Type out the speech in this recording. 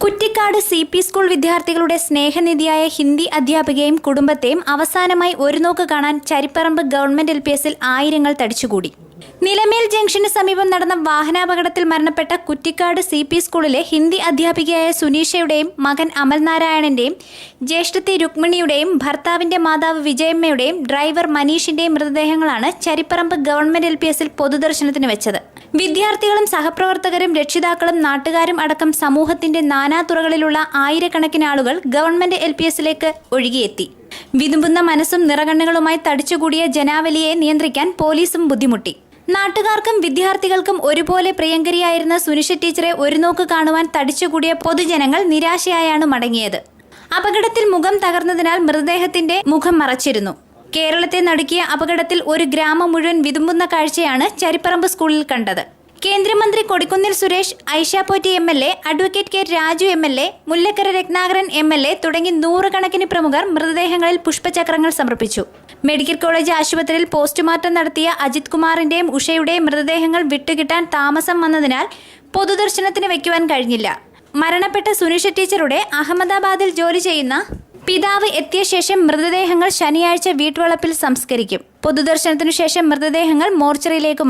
കുറ്റിക്കാട് CP school വിദ്യാർത്ഥികളുടെ സ്നേഹനിധിയായ ഹിന്ദി അധ്യാപികയും കുടുംബത്തെയും അവസാനമായി ഒരു നോക്ക് കാണാൻ ചരിപ്പറമ്പ് ഗവൺമെന്റ് LPSൽ ആയിരങ്ങൾ തടിച്ചുകൂടി. നിലമേൽ ജംഗ്ഷന് സമീപം നടന്ന വാഹനാപകടത്തിൽ മരണപ്പെട്ട കുറ്റിക്കാട് CP സ്കൂളിലെ ഹിന്ദി അധ്യാപികയായ സുനീഷയുടെയും മകൻ അമൽ നാരായണന്റെയും ജ്യേഷ്ഠത്തി രുക്മിണിയുടെയും ഭർത്താവിന്റെ മാതാവ് വിജയമ്മയുടെയും ഡ്രൈവർ മനീഷിന്റെയും മൃതദേഹങ്ങളാണ് ചരിപ്പറമ്പ് ഗവൺമെന്റ് LPSൽ പൊതുദർശനത്തിന് വെച്ചത്. വിദ്യാർത്ഥികളും സഹപ്രവർത്തകരും രക്ഷിതാക്കളും നാട്ടുകാരും അടക്കം സമൂഹത്തിന്റെ നാനാതുറകളിലുള്ള ആയിരക്കണക്കിന് ആളുകൾ ഗവൺമെന്റ് LPSലേക്ക് ഒഴുകിയെത്തി. വിതുമ്പുന്ന മനസ്സും നിറകണ്ണുകളുമായി തടിച്ചുകൂടിയ ജനാവലിയെ നിയന്ത്രിക്കാൻ പോലീസും ബുദ്ധിമുട്ടി. നാട്ടുകാർക്കും വിദ്യാർത്ഥികൾക്കും ഒരുപോലെ പ്രിയങ്കരിയായിരുന്ന സുനിഷ ടീച്ചറെ ഒരു നോക്ക് കാണുവാൻ തടിച്ചുകൂടിയ പൊതുജനങ്ങൾ നിരാശയായാണ് മടങ്ങിയത്. അപകടത്തിൽ മുഖം തകർന്നതിനാൽ മൃതദേഹത്തിന്റെ മുഖം മറച്ചിരുന്നു. കേരളത്തെ നടുക്കിയ അപകടത്തിൽ ഒരു ഗ്രാമം മുഴുവൻ വിതുമ്പുന്ന കാഴ്ചയാണ് ചരിപ്പറമ്പ് സ്കൂളിൽ കണ്ടത്. കേന്ദ്രമന്ത്രി Kodikunnil Suresh, Aisha Potti MLA, advocate K Raju MLA, Mullakkara Ratnakaran MLA തുടങ്ങി നൂറുകണക്കിന് പ്രമുഖർ മൃതദേഹങ്ങളിൽ പുഷ്പചക്രങ്ങൾ സമർപ്പിച്ചു. മെഡിക്കൽ കോളേജ് ആശുപത്രിയിൽ പോസ്റ്റ്മോർട്ടം നടത്തിയ അജിത് കുമാറിന്റെയും ഉഷയുടെയും മൃതദേഹങ്ങൾ വിട്ടുകിട്ടാൻ താമസം വന്നതിനാൽ പൊതുദർശനത്തിന് വയ്ക്കുവാൻ കഴിഞ്ഞില്ല. മരണപ്പെട്ട സുനിഷ ടീച്ചറുടെ അഹമ്മദാബാദിൽ ജോലി ചെയ്യുന്ന പിതാവ് എത്തിയ ശേഷം മൃതദേഹങ്ങൾ ശനിയാഴ്ച വീട്ടുവളപ്പിൽ സംസ്കരിക്കും. പൊതുദർശനത്തിനു ശേഷം മൃതദേഹങ്ങൾ മോർച്ചറിയിലേക്ക്